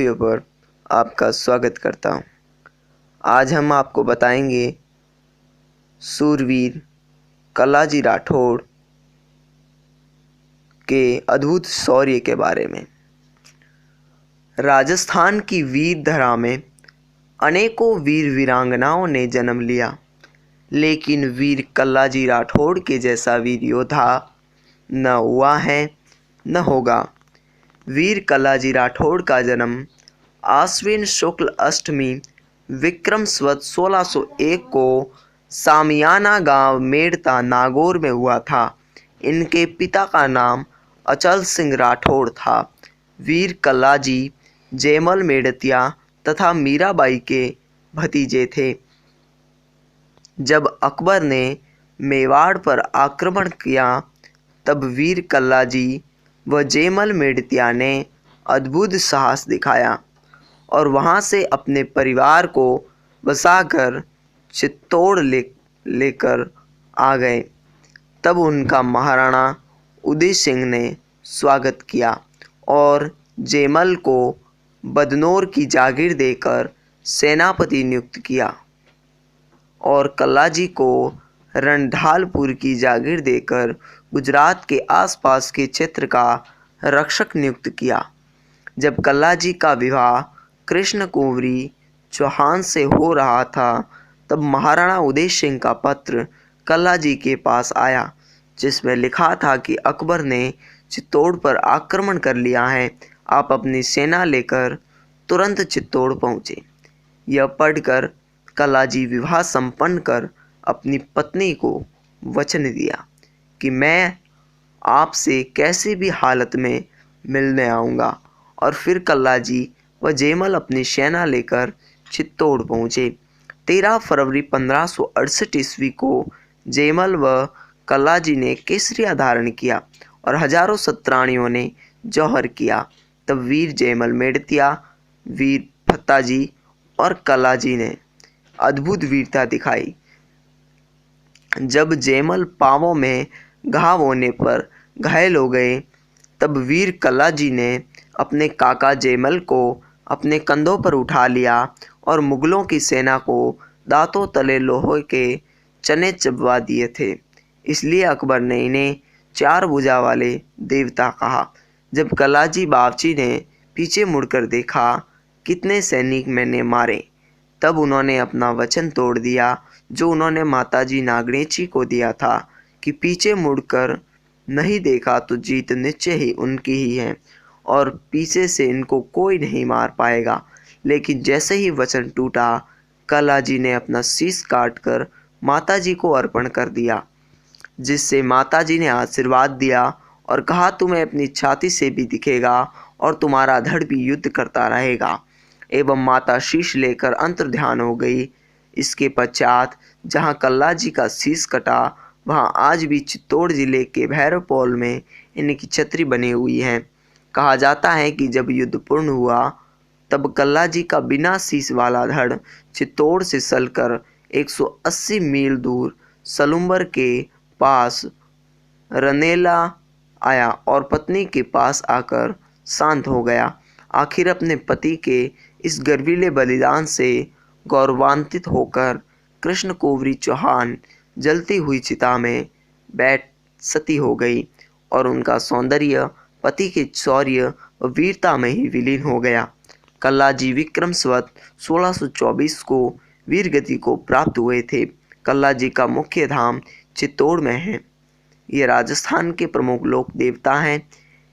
Video पर आपका स्वागत करता हूं। आज हम आपको बताएंगे सूरवीर कल्लाजी राठौड़ के अद्भुत शौर्य के बारे में। राजस्थान की वीर धरा में अनेकों वीर वीरांगनाओं ने जन्म लिया, लेकिन वीर कल्लाजी राठौड़ के जैसा वीर योद्धा न हुआ है न होगा। वीर कल्लाजी राठौड़ का जन्म आश्विन शुक्ल अष्टमी विक्रम संवत 1601 को सामियाना गांव मेड़ता नागौर में हुआ था। इनके पिता का नाम अचल सिंह राठौड़ था। वीर कल्लाजी जयमल मेड़तिया तथा मीराबाई के भतीजे थे। जब अकबर ने मेवाड़ पर आक्रमण किया तब वीर कल्लाजी व जयमल मेड़तिया ने अद्भुत साहस दिखाया और वहां से अपने परिवार को बसाकर चित्तौड़ लेकर आ गए। तब उनका महाराणा उदय सिंह ने स्वागत किया और जयमल को बदनौर की जागीर देकर सेनापति नियुक्त किया और कल्लाजी को रणढालपुर की जागीर देकर गुजरात के आसपास के क्षेत्र का रक्षक नियुक्त किया। जब कल्लाजी का विवाह कृष्ण कुंवरी चौहान से हो रहा था तब महाराणा उदय सिंह का पत्र कल्लाजी के पास आया, जिसमें लिखा था कि अकबर ने चित्तौड़ पर आक्रमण कर लिया है, आप अपनी सेना लेकर तुरंत चित्तौड़ पहुँचे। यह पढ़कर कल्लाजी विवाह संपन्न कर अपनी पत्नी को वचन दिया कि मैं आपसे कैसी भी हालत में मिलने आऊँगा, और फिर कल्लाजी व जयमल अपनी सेना लेकर चित्तौड़ पहुँचे। 13 फरवरी 1568 ईस्वी को जयमल व कल्लाजी ने केसरिया धारण किया और हजारों सत्रानियों ने जौहर किया। तब वीर जयमल मेड़तिया, वीर भत्ताजी और कल्लाजी ने अद्भुत वीरता दिखाई। जब जयमल पांवों में घाव होने पर घायल हो गए तब वीर कल्लाजी ने अपने काका जयमल को अपने कंधों पर उठा लिया और मुगलों की सेना को दांतों तले लोहे के चने चबवा दिए थे। इसलिए अकबर ने इन्हें 4 भुजा वाले देवता कहा। जब कल्लाजी बावर्ची ने पीछे मुड़कर देखा कितने सैनिक मैंने मारे, तब उन्होंने अपना वचन तोड़ दिया जो उन्होंने माताजी नागणेची को दिया था कि पीछे मुड़कर नहीं देखा तो जीत निश्चय ही उनकी ही है और पीछे से इनको कोई नहीं मार पाएगा। लेकिन जैसे ही वचन टूटा, कल्लाजी ने अपना शीश काटकर माताजी को अर्पण कर दिया, जिससे माताजी ने आशीर्वाद दिया और कहा तुम्हें अपनी छाती से भी दिखेगा और तुम्हारा धड़ भी युद्ध करता रहेगा। एवं माता शीश लेकर अंतर्ध्यान हो गई। इसके पश्चात जहाँ कल्लाजी का शीश कटा वहाँ आज भी चित्तौड़ जिले के भैरवपोल में इनकी छतरी बनी हुई है। कहा जाता है कि जब युद्ध पूर्ण हुआ तब कल्लाजी का बिना शीश वाला धड़ चित्तौड़ से चलकर 180 मील दूर सलुम्बर के पास रनेला आया और पत्नी के पास आकर शांत हो गया। आखिर अपने पति के इस गर्वीले बलिदान से गौरवान्वित होकर कृष्ण कुंवरी चौहान जलती हुई चिता में बैठ सती हो गई और उनका सौंदर्य पति के शौर्य व वीरता में ही विलीन हो गया। कल्लाजी विक्रम संवत 1624 को वीरगति को प्राप्त हुए थे। कल्लाजी का मुख्य धाम चित्तौड़ में है। ये राजस्थान के प्रमुख लोक देवता हैं।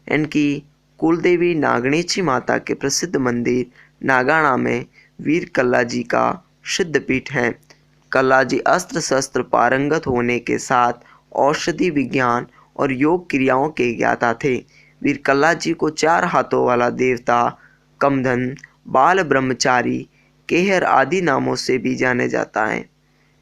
इनकी कुलदेवी नागणेची माता के प्रसिद्ध मंदिर नागाणा में वीर कल्लाजी का सिद्धपीठ है। कल्लाजी अस्त्र शस्त्र पारंगत होने के साथ औषधि विज्ञान और योग क्रियाओं के ज्ञाता थे। वीर कल्लाजी को 4 हाथों वाला देवता, कमधन, बाल ब्रह्मचारी, केहर आदि नामों से भी जाने जाता है।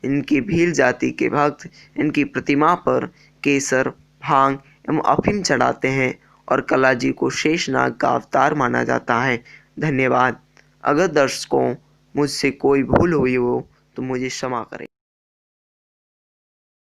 इनकी भील जाति के भक्त इनकी प्रतिमा पर केसर, भांग एवं अफीम चढ़ाते हैं और कल्लाजी को शेषनाग का अवतार माना जाता है। धन्यवाद। अगर दर्शकों मुझसे कोई भूल हुई हो तो मुझे क्षमा करें।